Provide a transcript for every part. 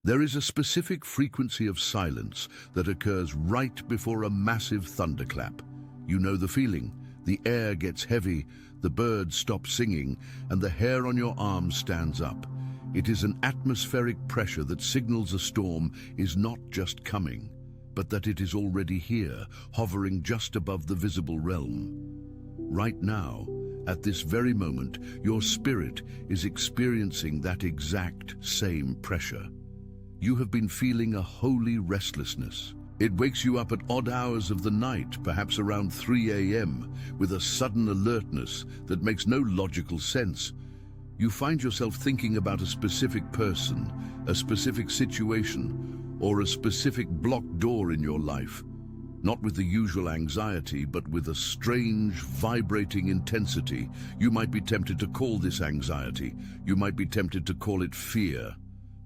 There is a specific frequency of silence that occurs right before a massive thunderclap. You know the feeling. The air gets heavy, the birds stop singing, and the hair on your arms stands up. It is an atmospheric pressure that signals a storm is not just coming, but that it is already here, hovering just above the visible realm. Right now, at this very moment, your spirit is experiencing that exact same pressure. You have been feeling a holy restlessness. It wakes you up at odd hours of the night, perhaps around 3 a.m., with a sudden alertness that makes no logical sense. You find yourself thinking about a specific person, a specific situation, or a specific blocked door in your life. Not with the usual anxiety, but with a strange, vibrating intensity. You might be tempted to call this anxiety. You might be tempted to call it fear.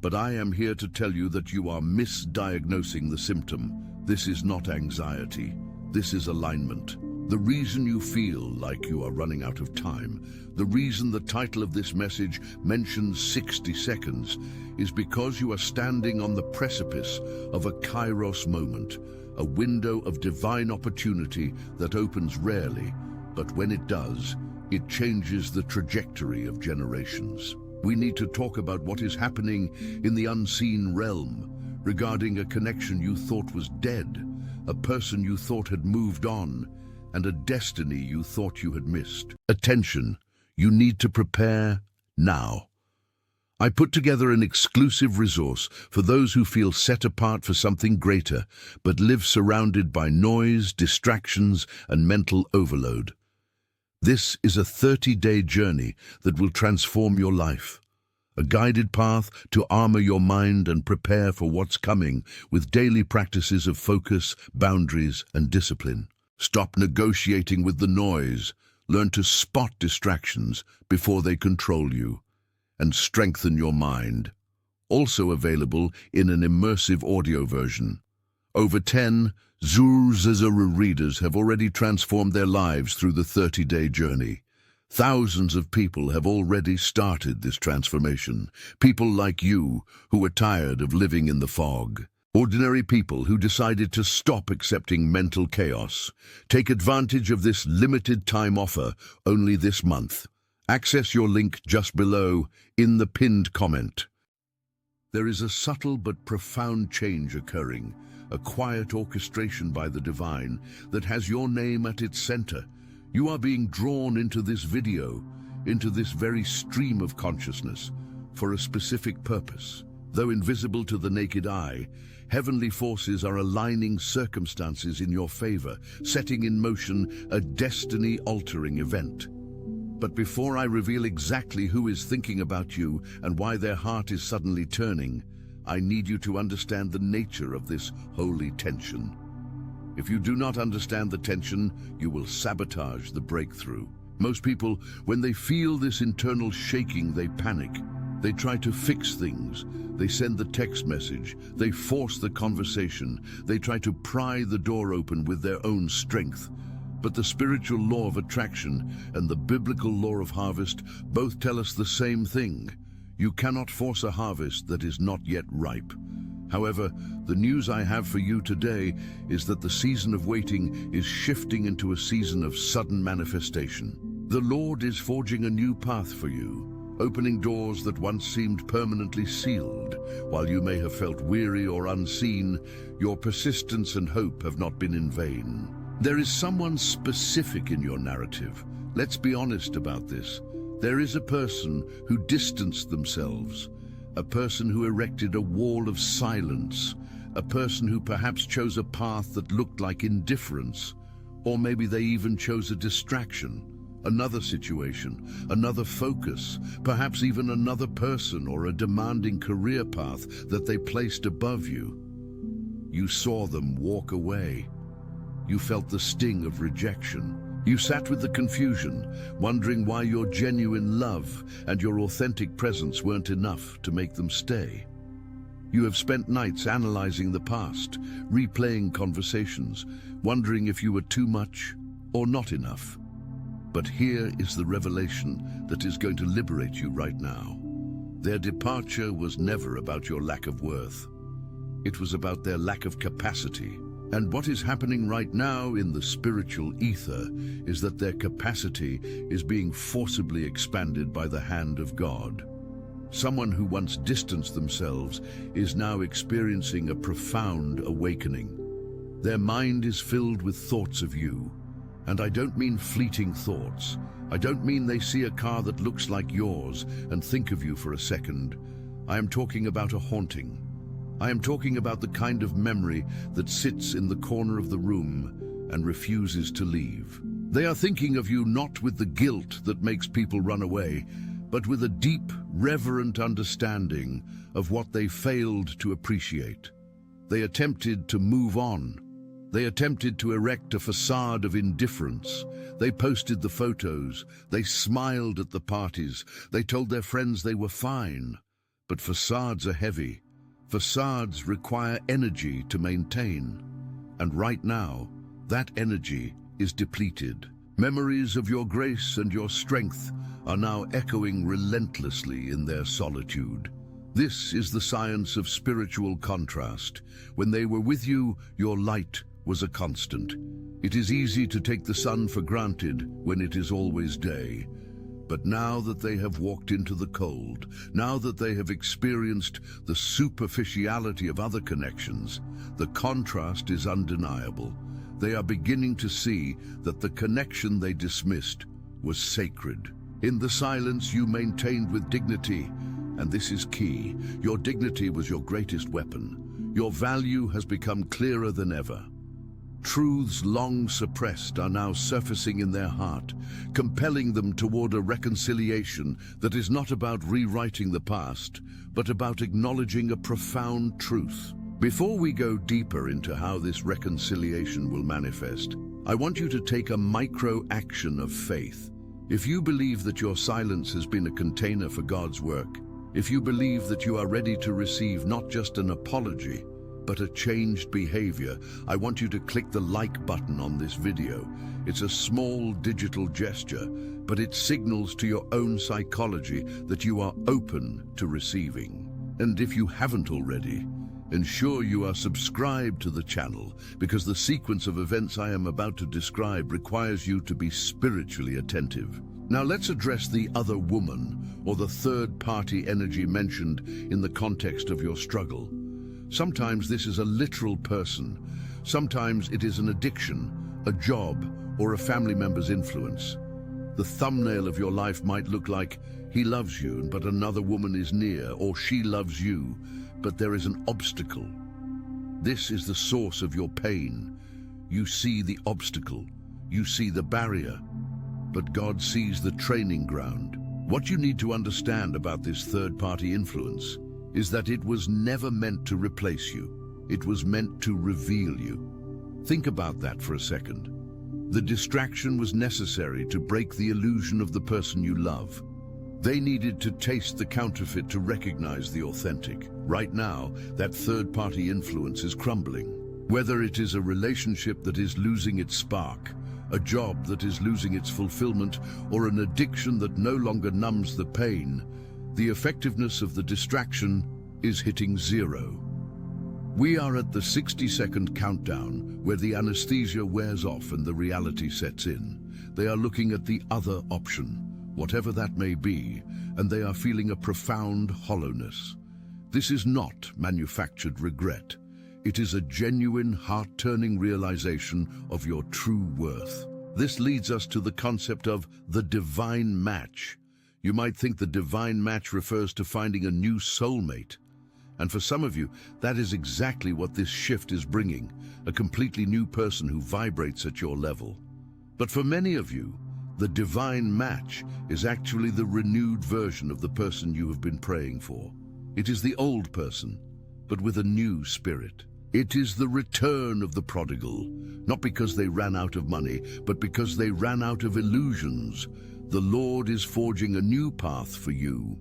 But I am here to tell you that you are misdiagnosing the symptom. This is not anxiety. This is alignment. The reason you feel like you are running out of time, the reason the title of this message mentions 60 seconds, is because you are standing on the precipice of a kairos moment, a window of divine opportunity that opens rarely, but when it does, it changes the trajectory of generations. We need to talk about what is happening in the unseen realm, regarding a connection you thought was dead, a person you thought had moved on, and a destiny you thought you had missed. Attention, you need to prepare now. I put together an exclusive resource for those who feel set apart for something greater, but live surrounded by noise, distractions, and mental overload. This is a 30-day journey that will transform your life. A guided path to armor your mind and prepare for what's coming with daily practices of focus, boundaries, and discipline. Stop negotiating with the noise. Learn to spot distractions before they control you. And strengthen your mind. Also available in an immersive audio version. Over 10 Zuru readers have already transformed their lives through the 30-day journey. Thousands of people have already started this transformation. People like you who are tired of living in the fog. Ordinary people who decided to stop accepting mental chaos. Take advantage of this limited time offer only this month. Access your link just below in the pinned comment. There is a subtle but profound change occurring, a quiet orchestration by the divine that has your name at its center. You are being drawn into this video, into this very stream of consciousness, for a specific purpose. Though invisible to the naked eye, heavenly forces are aligning circumstances in your favor, setting in motion a destiny-altering event. But before I reveal exactly who is thinking about you and why their heart is suddenly turning, I need you to understand the nature of this holy tension. If you do not understand the tension, you will sabotage the breakthrough. Most people, when they feel this internal shaking, they panic. They try to fix things. They send the text message. They force the conversation. They try to pry the door open with their own strength. But the spiritual law of attraction and the biblical law of harvest both tell us the same thing. You cannot force a harvest that is not yet ripe. However, the news I have for you today is that the season of waiting is shifting into a season of sudden manifestation. The Lord is forging a new path for you, opening doors that once seemed permanently sealed. While you may have felt weary or unseen, your persistence and hope have not been in vain. There is someone specific in your narrative. Let's be honest about this. There is a person who distanced themselves, a person who erected a wall of silence, a person who perhaps chose a path that looked like indifference, or maybe they even chose a distraction, another situation, another focus, perhaps even another person or a demanding career path that they placed above you. You saw them walk away. You felt the sting of rejection. You sat with the confusion, wondering why your genuine love and your authentic presence weren't enough to make them stay. You have spent nights analyzing the past, replaying conversations, wondering if you were too much or not enough. But here is the revelation that is going to liberate you right now. Their departure was never about your lack of worth. It was about their lack of capacity. And what is happening right now in the spiritual ether is that their capacity is being forcibly expanded by the hand of God. Someone who once distanced themselves is now experiencing a profound awakening. Their mind is filled with thoughts of you. And I don't mean fleeting thoughts. I don't mean they see a car that looks like yours and think of you for a second. I am talking about a haunting. I am talking about the kind of memory that sits in the corner of the room and refuses to leave. They are thinking of you not with the guilt that makes people run away, but with a deep, reverent understanding of what they failed to appreciate. They attempted to move on. They attempted to erect a facade of indifference. They posted the photos. They smiled at the parties. They told their friends they were fine. But facades are heavy. Facades require energy to maintain. And right now, that energy is depleted. Memories of your grace and your strength are now echoing relentlessly in their solitude. This is the science of spiritual contrast. When they were with you, your light was a constant. It is easy to take the sun for granted when it is always day. But now that they have walked into the cold, now that they have experienced the superficiality of other connections, the contrast is undeniable. They are beginning to see that the connection they dismissed was sacred. In the silence you maintained with dignity, and this is key. Your dignity was your greatest weapon. Your value has become clearer than ever. Truths long suppressed are now surfacing in their heart, compelling them toward a reconciliation that is not about rewriting the past, but about acknowledging a profound truth. Before we go deeper into how this reconciliation will manifest, I want you to take a micro-action of faith. If you believe that your silence has been a container for God's work, if you believe that you are ready to receive not just an apology, but a changed behavior, I want you to click the like button on this video. It's a small digital gesture, but it signals to your own psychology that you are open to receiving. And if you haven't already, ensure you are subscribed to the channel, because the sequence of events I am about to describe requires you to be spiritually attentive. Now let's address the other woman, or the third-party energy mentioned in the context of your struggle. Sometimes this is a literal person. Sometimes it is an addiction, a job, or a family member's influence. The thumbnail of your life might look like, "He loves you, but another woman is near," or "She loves you, but there is an obstacle." This is the source of your pain. You see the obstacle. You see the barrier. But God sees the training ground. What you need to understand about this third-party influence is that it was never meant to replace you. It was meant to reveal you. Think about that for a second. The distraction was necessary to break the illusion of the person you love. They needed to taste the counterfeit to recognize the authentic. Right now, that third-party influence is crumbling. Whether it is a relationship that is losing its spark, a job that is losing its fulfillment, or an addiction that no longer numbs the pain, the effectiveness of the distraction is hitting zero. We are at the 60-second countdown where the anesthesia wears off and the reality sets in. They are looking at the other option, whatever that may be, and they are feeling a profound hollowness. This is not manufactured regret. It is a genuine, heart-turning realization of your true worth. This leads us to the concept of the divine match. You might think the divine match refers to finding a new soulmate. And for some of you, that is exactly what this shift is bringing, a completely new person who vibrates at your level. But for many of you, the divine match is actually the renewed version of the person you have been praying for. It is the old person, but with a new spirit. It is the return of the prodigal, not because they ran out of money, but because they ran out of illusions. The Lord is forging a new path for you.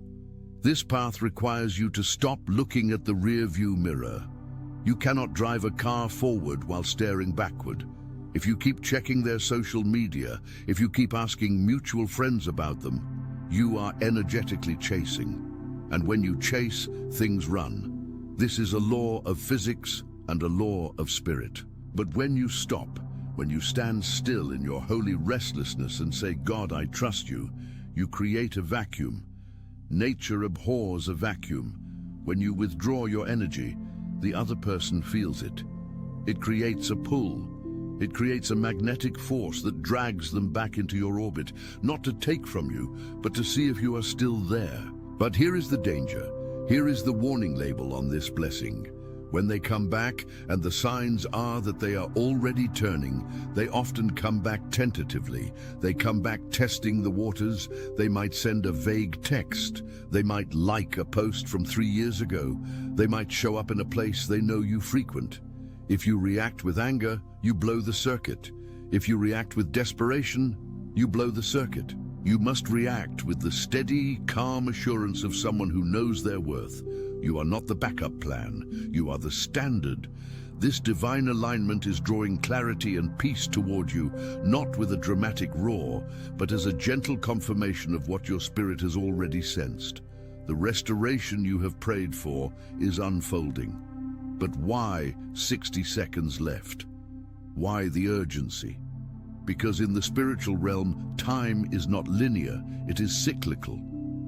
This path requires you to stop looking at the rear-view mirror. You cannot drive a car forward while staring backward. If you keep checking their social media, if you keep asking mutual friends about them, you are energetically chasing. And when you chase, things run. This is a law of physics and a law of spirit. But when you stop, when you stand still in your holy restlessness and say, God, I trust you, you create a vacuum. Nature abhors a vacuum. When you withdraw your energy, the other person feels it. It creates a pull. It creates a magnetic force that drags them back into your orbit, not to take from you, but to see if you are still there. But here is the danger. Here is the warning label on this blessing. When they come back, and the signs are that they are already turning, they often come back tentatively. They come back testing the waters. They might send a vague text. They might like a post from 3 years ago. They might show up in a place they know you frequent. If you react with anger, you blow the circuit. If you react with desperation, you blow the circuit. You must react with the steady, calm assurance of someone who knows their worth. You are not the backup plan. You are the standard. This divine alignment is drawing clarity and peace toward you, not with a dramatic roar, but as a gentle confirmation of what your spirit has already sensed. The restoration you have prayed for is unfolding. But why 60 seconds left? Why the urgency? Because in the spiritual realm, time is not linear, it is cyclical.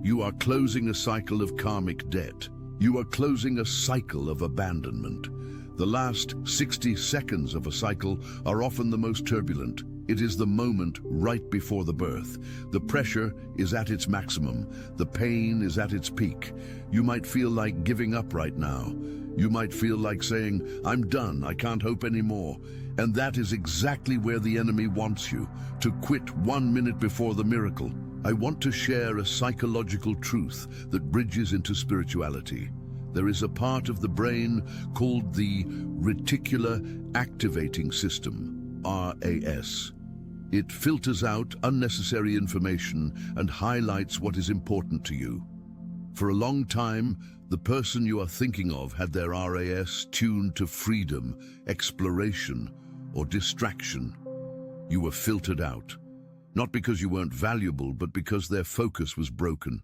You are closing a cycle of karmic debt. You are closing a cycle of abandonment. The last 60 seconds of a cycle are often the most turbulent. It is the moment right before the birth. The pressure is at its maximum. The pain is at its peak. You might feel like giving up right now. You might feel like saying, I'm done, I can't hope anymore. And that is exactly where the enemy wants you, to quit 1 minute before the miracle. I want to share a psychological truth that bridges into spirituality. There is a part of the brain called the reticular activating system, RAS. It filters out unnecessary information and highlights what is important to you. For a long time, the person you are thinking of had their RAS tuned to freedom, exploration, or distraction. You were filtered out. Not because you weren't valuable, but because their focus was broken.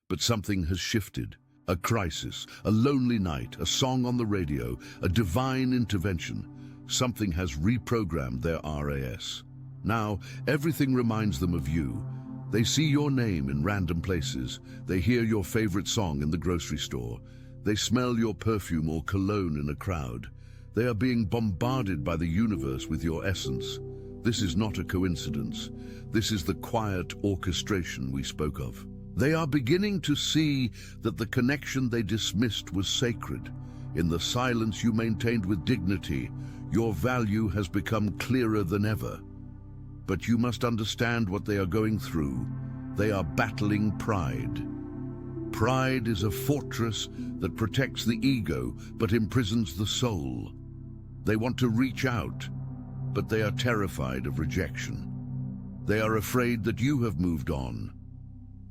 But something has shifted. A crisis, a lonely night, a song on the radio, a divine intervention. Something has reprogrammed their RAS. Now, everything reminds them of you. They see your name in random places. They hear your favorite song in the grocery store. They smell your perfume or cologne in a crowd. They are being bombarded by the universe with your essence. This is not a coincidence. This is the quiet orchestration we spoke of. They are beginning to see that the connection they dismissed was sacred. In the silence you maintained with dignity, your value has become clearer than ever. But you must understand what they are going through. They are battling pride. Pride is a fortress that protects the ego but imprisons the soul. They want to reach out, but they are terrified of rejection. They are afraid that you have moved on.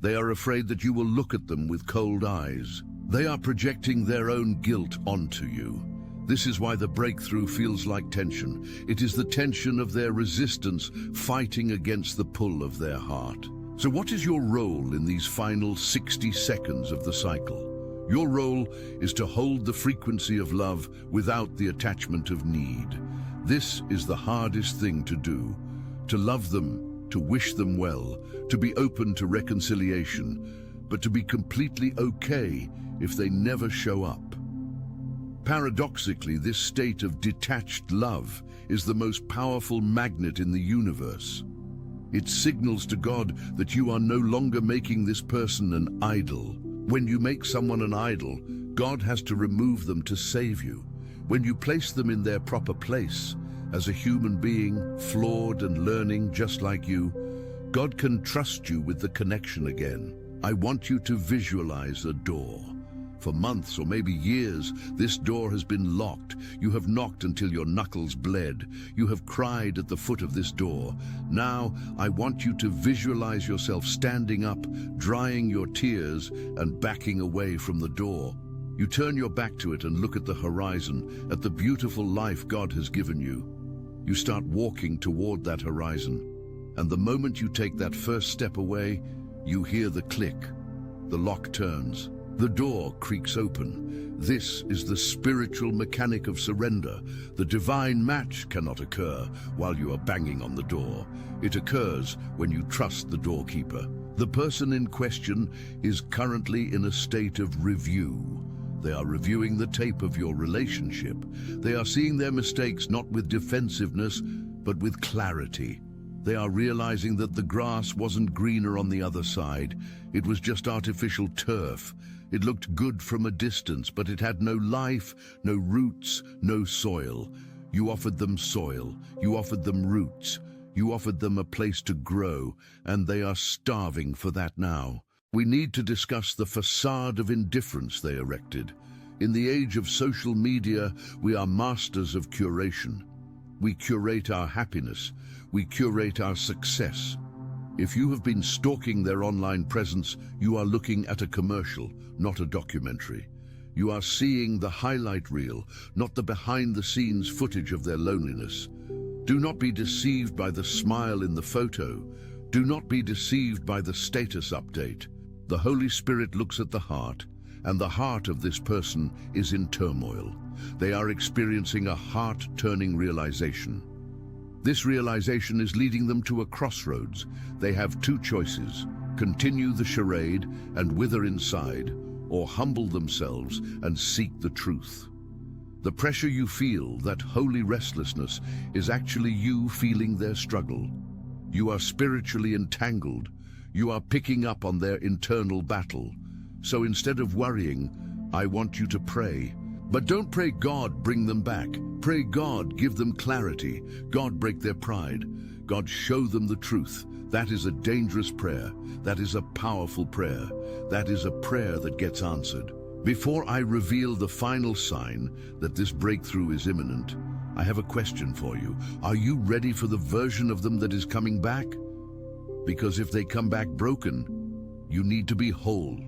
They are afraid that you will look at them with cold eyes. They are projecting their own guilt onto you. This is why the breakthrough feels like tension. It is the tension of their resistance fighting against the pull of their heart. So what is your role in these final 60 seconds of the cycle? Your role is to hold the frequency of love without the attachment of need. This is the hardest thing to do. To love them, to wish them well, to be open to reconciliation, but to be completely okay if they never show up. Paradoxically, this state of detached love is the most powerful magnet in the universe. It signals to God that you are no longer making this person an idol. When you make someone an idol, God has to remove them to save you. When you place them in their proper place, as a human being, flawed and learning just like you, God can trust you with the connection again. I want you to visualize a door. For months or maybe years, this door has been locked. You have knocked until your knuckles bled. You have cried at the foot of this door. Now, I want you to visualize yourself standing up, drying your tears, and backing away from the door. You turn your back to it and look at the horizon, at the beautiful life God has given you. You start walking toward that horizon. And the moment you take that first step away, you hear the click. The lock turns. The door creaks open. This is the spiritual mechanic of surrender. The divine match cannot occur while you are banging on the door. It occurs when you trust the doorkeeper. The person in question is currently in a state of review. They are reviewing the tape of your relationship. They are seeing their mistakes not with defensiveness, but with clarity. They are realizing that the grass wasn't greener on the other side. It was just artificial turf. It looked good from a distance, but it had no life, no roots, no soil. You offered them soil. You offered them roots. You offered them a place to grow, and they are starving for that now. We need to discuss the facade of indifference they erected. In the age of social media, we are masters of curation. We curate our happiness. We curate our success. If you have been stalking their online presence, you are looking at a commercial, not a documentary. You are seeing the highlight reel, not the behind-the-scenes footage of their loneliness. Do not be deceived by the smile in the photo. Do not be deceived by the status update. The Holy Spirit looks at the heart, and the heart of this person is in turmoil. They are experiencing a heart-turning realization. This realization is leading them to a crossroads. They have two choices: continue the charade and wither inside, or humble themselves and seek the truth. The pressure you feel, that holy restlessness, is actually you feeling their struggle. You are spiritually entangled. You are picking up on their internal battle. So instead of worrying, I want you to pray. But don't pray God bring them back. Pray God give them clarity. God break their pride. God show them the truth. That is a dangerous prayer. That is a powerful prayer. That is a prayer that gets answered. Before I reveal the final sign that this breakthrough is imminent, I have a question for you. Are you ready for the version of them that is coming back? Because if they come back broken, you need to be whole.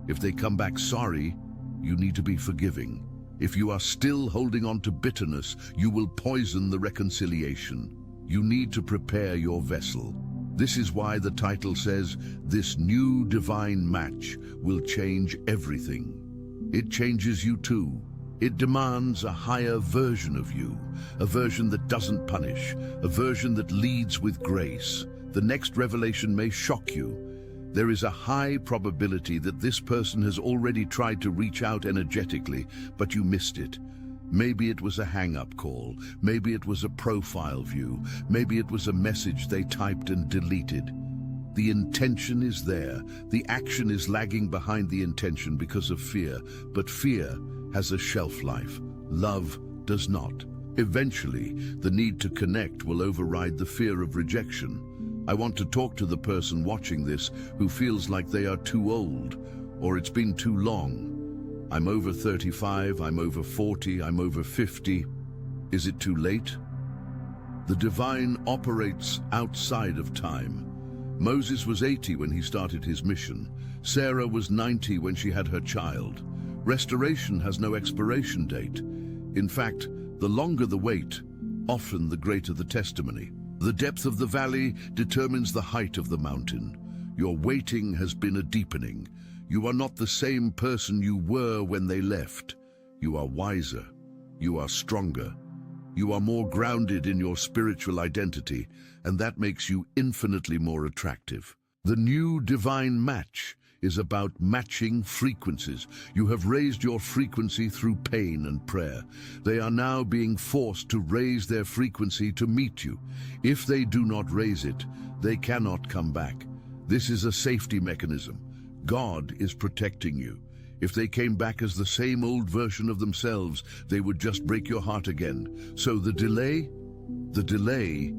If they come back sorry, you need to be forgiving. If you are still holding on to bitterness, you will poison the reconciliation. You need to prepare your vessel. This is why the title says, this new divine match will change everything. It changes you too. It demands a higher version of you, a version that doesn't punish, a version that leads with grace. The next revelation may shock you. There is a high probability that this person has already tried to reach out energetically, but you missed it. Maybe it was a hang-up call. Maybe it was a profile view. Maybe it was a message they typed and deleted. The intention is there. The action is lagging behind the intention because of fear. But fear has a shelf life. Love does not. Eventually, the need to connect will override the fear of rejection. I want to talk to the person watching this who feels like they are too old, or it's been too long. I'm over 35, I'm over 40, I'm over 50. Is it too late? The divine operates outside of time. Moses was 80 when he started his mission. Sarah was 90 when she had her child. Restoration has no expiration date. In fact, the longer the wait, often the greater the testimony. The depth of the valley determines the height of the mountain. Your waiting has been a deepening. You are not the same person you were when they left. You are wiser. You are stronger. You are more grounded in your spiritual identity, and that makes you infinitely more attractive. The new divine match is about matching frequencies. You have raised your frequency through pain and prayer. They are now being forced to raise their frequency to meet you. If they do not raise it, they cannot come back. This is a safety mechanism. God is protecting you. If they came back as the same old version of themselves, they would just break your heart again. So the delay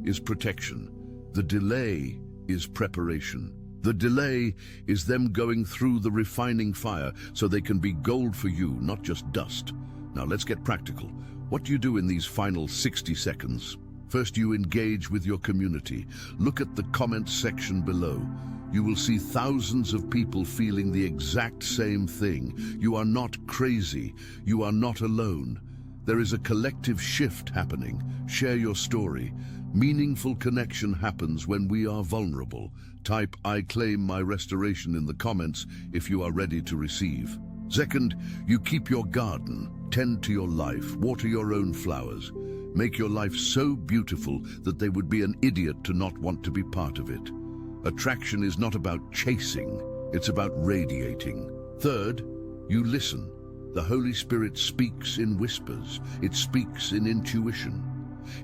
is protection. The delay is preparation. The delay is them going through the refining fire so they can be gold for you, not just dust. Now let's get practical. What do you do in these final 60 seconds? First, you engage with your community. Look at the comments section below. You will see thousands of people feeling the exact same thing. You are not crazy. You are not alone. There is a collective shift happening. Share your story. Meaningful connection happens when we are vulnerable. Type "I claim my restoration" in the comments if you are ready to receive. Second, you keep your garden, tend to your life, water your own flowers. Make your life so beautiful that they would be an idiot to not want to be part of it. Attraction is not about chasing, it's about radiating. Third, you listen. The Holy Spirit speaks in whispers. It speaks in intuition.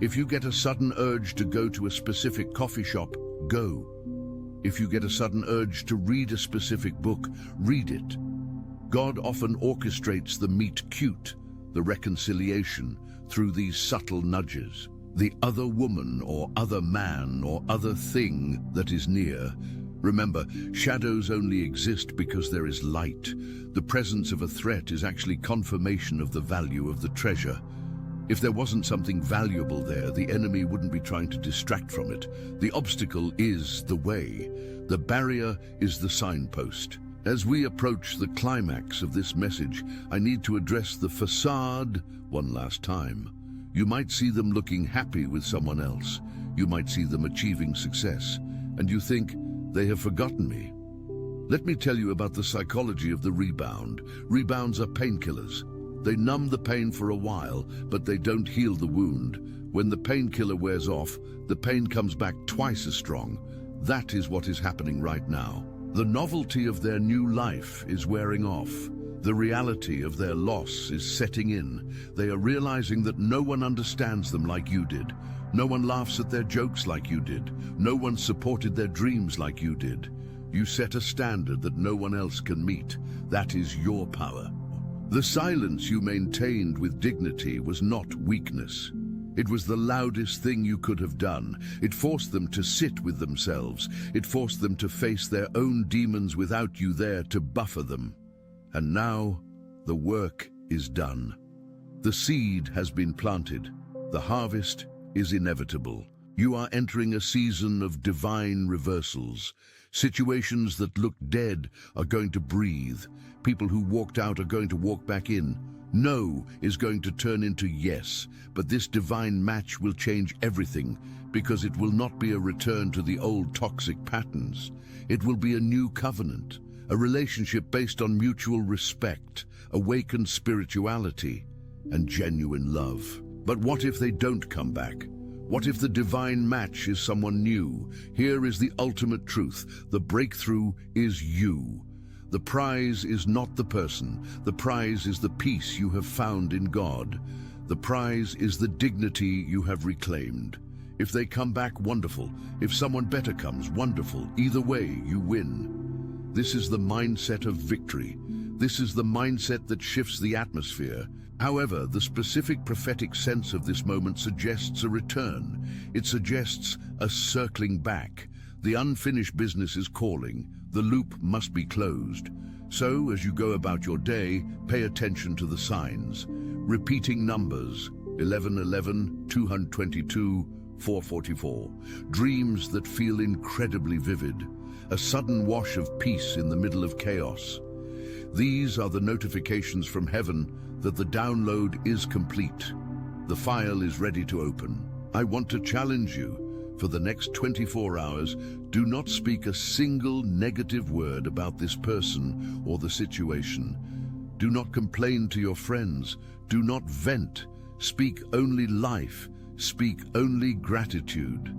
If you get a sudden urge to go to a specific coffee shop, go. If you get a sudden urge to read a specific book, read it. God often orchestrates the meet cute, the reconciliation, through these subtle nudges. The other woman or other man or other thing that is near. Remember, shadows only exist because there is light. The presence of a threat is actually confirmation of the value of the treasure. If there wasn't something valuable there, the enemy wouldn't be trying to distract from it. The obstacle is the way. The barrier is the signpost. As we approach the climax of this message, I need to address the facade one last time. You might see them looking happy with someone else. You might see them achieving success, and you think, they have forgotten me. Let me tell you about the psychology of the rebound. Rebounds are painkillers. They numb the pain for a while, but they don't heal the wound. When the painkiller wears off, the pain comes back twice as strong. That is what is happening right now. The novelty of their new life is wearing off. The reality of their loss is setting in. They are realizing that no one understands them like you did. No one laughs at their jokes like you did. No one supported their dreams like you did. You set a standard that no one else can meet. That is your power. The silence you maintained with dignity was not weakness. It was the loudest thing you could have done. It forced them to sit with themselves. It forced them to face their own demons without you there to buffer them. And now, the work is done. The seed has been planted. The harvest is inevitable. You are entering a season of divine reversals. Situations that looked dead are going to breathe. People who walked out are going to walk back in. No is going to turn into yes, but this divine match will change everything because it will not be a return to the old toxic patterns. It will be a new covenant, a relationship based on mutual respect, awakened spirituality, and genuine love. But what if they don't come back? What if the divine match is someone new? Here is the ultimate truth. The breakthrough is you. The prize is not the person. The prize is the peace you have found in God. The prize is the dignity you have reclaimed. If they come back, wonderful. If someone better comes, wonderful. Either way, you win. This is the mindset of victory. This is the mindset that shifts the atmosphere. However, the specific prophetic sense of this moment suggests a return. It suggests a circling back. The unfinished business is calling. The loop must be closed. So, as you go about your day, pay attention to the signs. Repeating numbers, 1111, 222, 444. Dreams that feel incredibly vivid. A sudden wash of peace in the middle of chaos. These are the notifications from heaven that the download is complete. The file is ready to open. I want to challenge you. For the next 24 hours, do not speak a single negative word about this person or the situation. Do not complain to your friends. Do not vent. Speak only life. Speak only gratitude.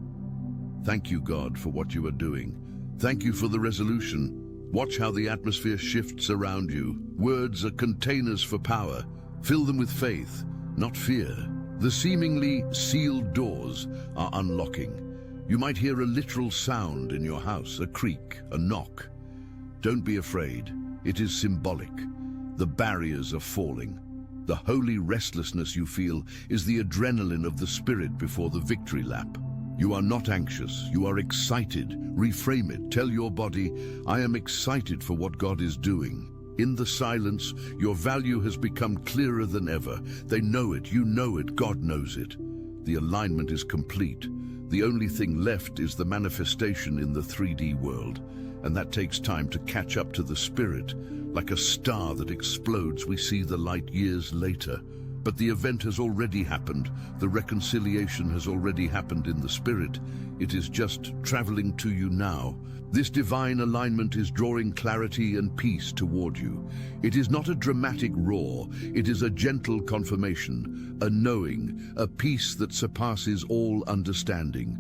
Thank you, God, for what you are doing. Thank you for the resolution. Watch how the atmosphere shifts around you. Words are containers for power. Fill them with faith, not fear. The seemingly sealed doors are unlocking. You might hear a literal sound in your house, a creak, a knock. Don't be afraid. It is symbolic. The barriers are falling. The holy restlessness you feel is the adrenaline of the spirit before the victory lap. You are not anxious. You are excited. Reframe it. Tell your body, I am excited for what God is doing. In the silence, your value has become clearer than ever. They know it. You know it. God knows it. The alignment is complete. The only thing left is the manifestation in the 3D world, and that takes time to catch up to the spirit. Like a star that explodes, we see the light years later. But the event has already happened. The reconciliation has already happened in the spirit. It is just traveling to you now. This divine alignment is drawing clarity and peace toward you. It is not a dramatic roar. It is a gentle confirmation, a knowing, a peace that surpasses all understanding.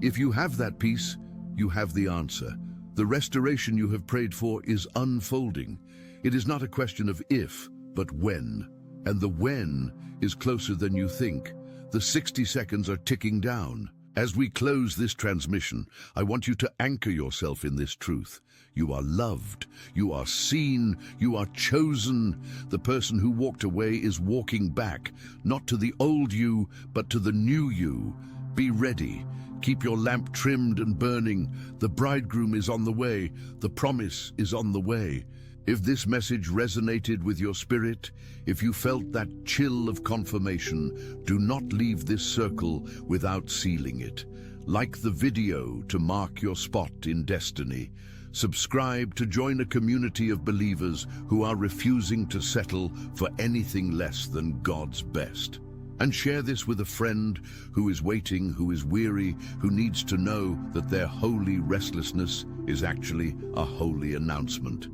If you have that peace, you have the answer. The restoration you have prayed for is unfolding. It is not a question of if, but when. And the when is closer than you think. The 60 seconds are ticking down. As we close this transmission, I want you to anchor yourself in this truth. You are loved, you are seen, you are chosen. The person who walked away is walking back, not to the old you, but to the new you. Be ready. Keep your lamp trimmed and burning. The bridegroom is on the way. The promise is on the way. If this message resonated with your spirit, if you felt that chill of confirmation, do not leave this circle without sealing it. Like the video to mark your spot in destiny. Subscribe to join a community of believers who are refusing to settle for anything less than God's best. And share this with a friend who is waiting, who is weary, who needs to know that their holy restlessness is actually a holy announcement.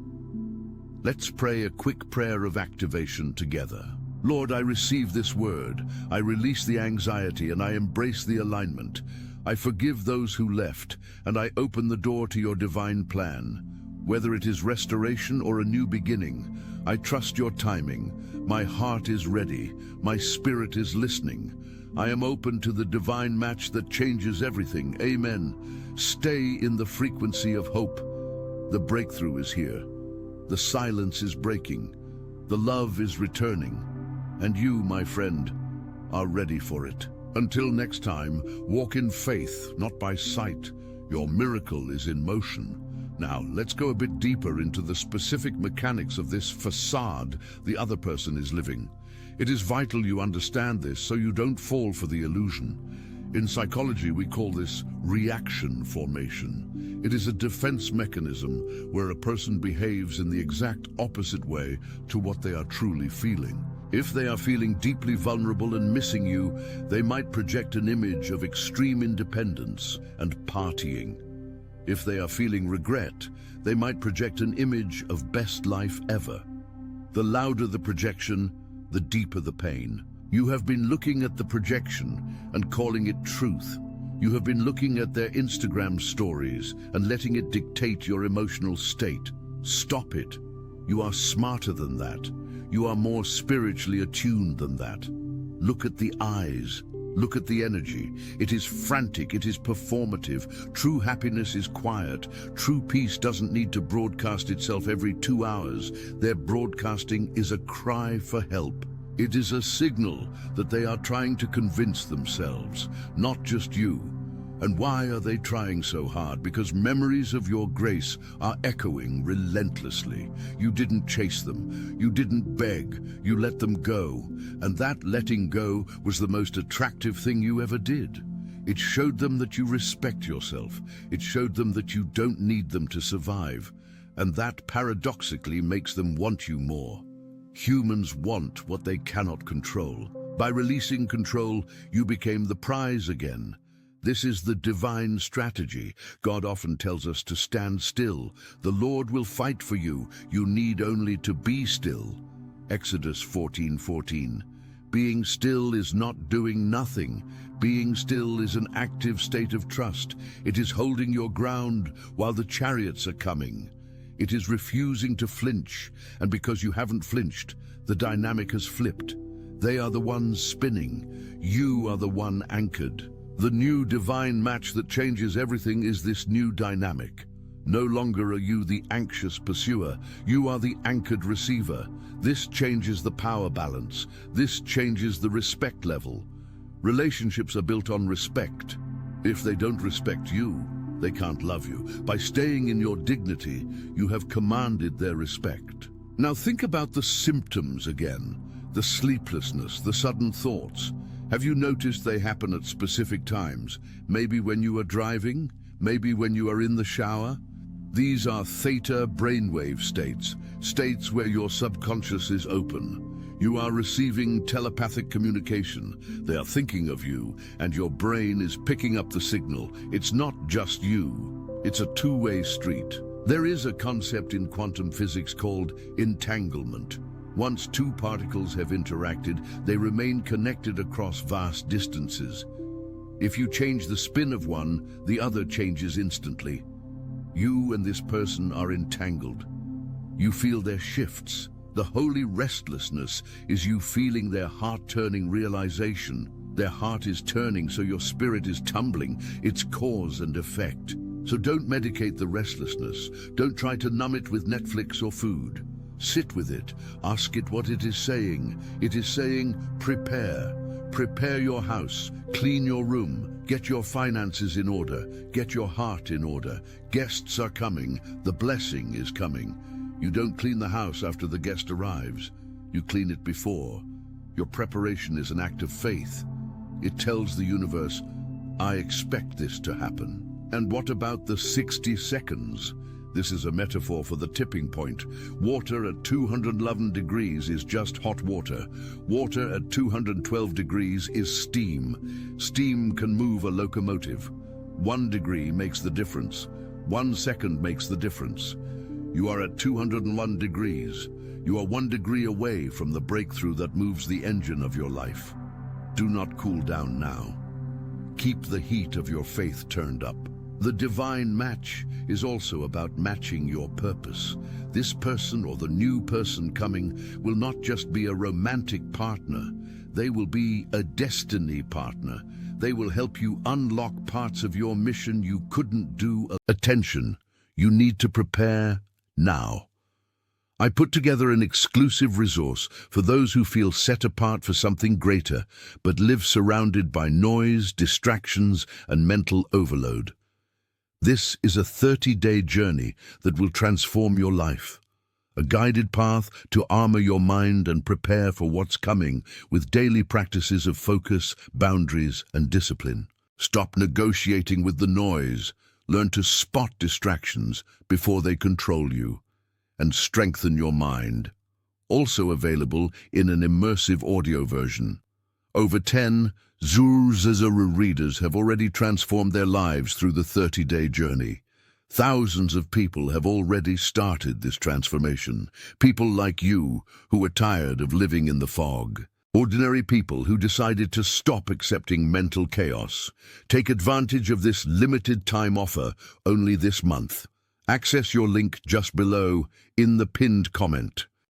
Let's pray a quick prayer of activation together. Lord, I receive this word. I release the anxiety and I embrace the alignment. I forgive those who left, and I open the door to your divine plan. Whether it is restoration or a new beginning, I trust your timing. My heart is ready. My spirit is listening. I am open to the divine match that changes everything. Amen. Stay in the frequency of hope. The breakthrough is here. The silence is breaking. The love is returning. And you, my friend, are ready for it. Until next time, walk in faith, not by sight. Your miracle is in motion. Now, let's go a bit deeper into the specific mechanics of this facade the other person is living. It is vital you understand this so you don't fall for the illusion. In psychology, we call this reaction formation. It is a defense mechanism where a person behaves in the exact opposite way to what they are truly feeling. If they are feeling deeply vulnerable and missing you, they might project an image of extreme independence and partying. If they are feeling regret, they might project an image of best life ever. The louder the projection, the deeper the pain. You have been looking at the projection and calling it truth. You have been looking at their Instagram stories and letting it dictate your emotional state. Stop it. You are smarter than that. You are more spiritually attuned than that. Look at the eyes. Look at the energy. It is frantic. It is performative. True happiness is quiet. True peace doesn't need to broadcast itself every 2 hours. Their broadcasting is a cry for help. It is a signal that they are trying to convince themselves, not just you. And why are they trying so hard? Because memories of your grace are echoing relentlessly. You didn't chase them. You didn't beg. You let them go. And that letting go was the most attractive thing you ever did. It showed them that you respect yourself. It showed them that you don't need them to survive. And that paradoxically makes them want you more. Humans want what they cannot control. By releasing control, you became the prize again. This is the divine strategy. God often tells us to stand still. The Lord will fight for you. You need only to be still. Exodus 14:14. Being still is not doing nothing. Being still is an active state of trust. It is holding your ground while the chariots are coming. It is refusing to flinch, and because you haven't flinched, the dynamic has flipped. They are the ones spinning. You are the one anchored. The new divine match that changes everything is this new dynamic. No longer are you the anxious pursuer. You are the anchored receiver. This changes the power balance. This changes the respect level. Relationships are built on respect. If they don't respect you, they can't love you. By staying in your dignity, you have commanded their respect. Now think about the symptoms again. The sleeplessness, the sudden thoughts. Have you noticed they happen at specific times? Maybe when you are driving, maybe when you are in the shower. These are theta brainwave states, states where your subconscious is open. You are receiving telepathic communication. They are thinking of you, and your brain is picking up the signal. It's not just you. It's a two-way street. There is a concept in quantum physics called entanglement. Once two particles have interacted, they remain connected across vast distances. If you change the spin of one, the other changes instantly. You and this person are entangled. You feel their shifts. The holy restlessness is you feeling their heart-turning realization. Their heart is turning, so your spirit is tumbling. It's cause and effect. So don't medicate the restlessness. Don't try to numb it with Netflix or food. Sit with it. Ask it what it is saying. It is saying, prepare. Prepare your house. Clean your room. Get your finances in order. Get your heart in order. Guests are coming. The blessing is coming. You don't clean the house after the guest arrives. You clean it before. Your preparation is an act of faith. It tells the universe, I expect this to happen. And what about the 60 seconds? This is a metaphor for the tipping point. Water at 211 degrees is just hot water. Water at 212 degrees is steam. Steam can move a locomotive. 1 degree makes the difference. 1 second makes the difference. You are at 201 degrees. You are 1 degree away from the breakthrough that moves the engine of your life. Do not cool down now. Keep the heat of your faith turned up. The divine match is also about matching your purpose. This person or the new person coming will not just be a romantic partner. They will be a destiny partner. They will help you unlock parts of your mission you couldn't do. Attention, you need to prepare now. I put together an exclusive resource for those who feel set apart for something greater, but live surrounded by noise, distractions, and mental overload. This is a 30-day journey that will transform your life. A guided path to armor your mind and prepare for what's coming with daily practices of focus, boundaries, and discipline. Stop negotiating with the noise. Learn to spot distractions before they control you, and strengthen your mind. Also available in an immersive audio version. Over 10 Zuru readers have already transformed their lives through the 30-day journey. Thousands of people have already started this transformation. People like you who are tired of living in the fog. Ordinary people who decided to stop accepting mental chaos. Take advantage of this limited time offer only this month. Access your link just below in the pinned comment.